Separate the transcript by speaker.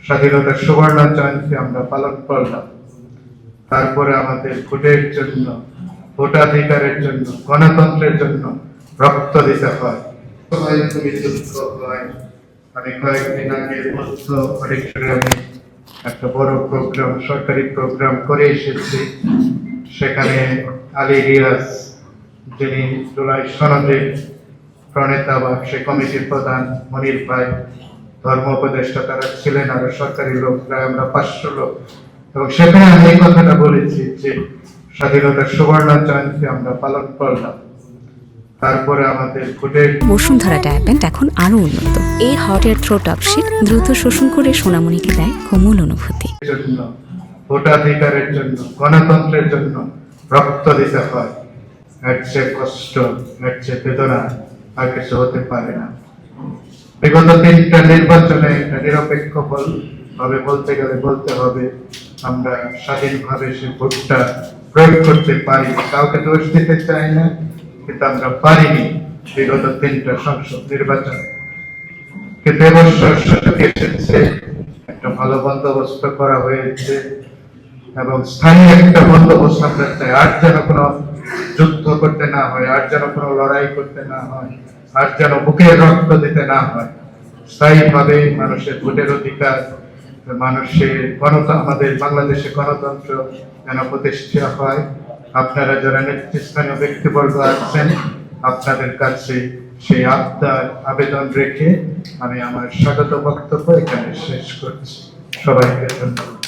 Speaker 1: স্বাধীনতার সুবর্ণ জয়ন্তী আমরা পালন করলাম। তারপরে আমাদের ভোটের জন্য, ভোটাধিকারের জন্য, গণতন্ত্রের জন্য রক্ত দিতে হয়। খুবই দুঃখ হয়। আমি কয়েকদিন আগে মধ্য অডিটোরিয়ামে একটা বড় প্রোগ্রাম, সরকারি প্রোগ্রাম করে এসেছি। সেখানে আলী রিয়াজ, যিনি জুলাই সনদের প্রণেতা বা সে কমিটির প্রধান, মনির ভাই, ধর্ম উপদেষ্টা, তারা ছিলেন, আরো সরকারি লোক প্রায় আমরা 500 লোক। এবং সেখানে আমি এই কথাটা বলেছি যে স্বাধীনতার সুবর্ণ জয়ন্তী আমরা পালন করলাম। তারপরে আমাদের ভোটের
Speaker 2: বসুন্ধরা ডায়াপেন্ট এখন আরো উন্নত। এই হট এয়ার থ্রো টপশিট দ্রুত শোষণ করে সোনামণিকে দেয় কোমল অনুভূতি।
Speaker 1: জন্য, ভোটাধিকারের জন্য, গণতন্ত্রের জন্য রক্ত দিতে হয়। এর চেয়ে কষ্ট, এর চেয়ে বেদনা আর কিছু হতে পারে না। বিগত 3টা নির্বাচনে নিরপেক্ষ ভাবে বলতে গেলে বলতে হবে আমরা স্বাধীনভাবে সে ভোটটা প্রয়োগ করতে পারি। কাউকে দোষ দিতে চাই না, কিন্তু আমরা পারিনি বিগত 3টা সংসদ নির্বাচন। কিন্তু এবছর সুযোগ এসেছে, একটা ভালো বন্দোবস্ত করা হয়েছে এবং স্থানীয় একটা বন্দোবস্ত আমরা চাই। আর যেন কোনো যুদ্ধ করতে না হয়, আর যেন কোনো লড়াই করতে না হয়, আর যেন বুকের রক্ত দিতে না হয়। স্থায়ীভাবে মানুষের ভোটের অধিকার, মানুষের আমাদের বাংলাদেশে গণতন্ত্র যেন প্রতিষ্ঠা হয়। আপনারা যারা নেতৃস্থানীয় ব্যক্তিবর্গ আছেন, আপনাদের কাছে সেই আবদার আবেদন রেখে আমি আমার স্বাগত বক্তব্য এখানে শেষ করছি। সবাইকে ধন্যবাদ।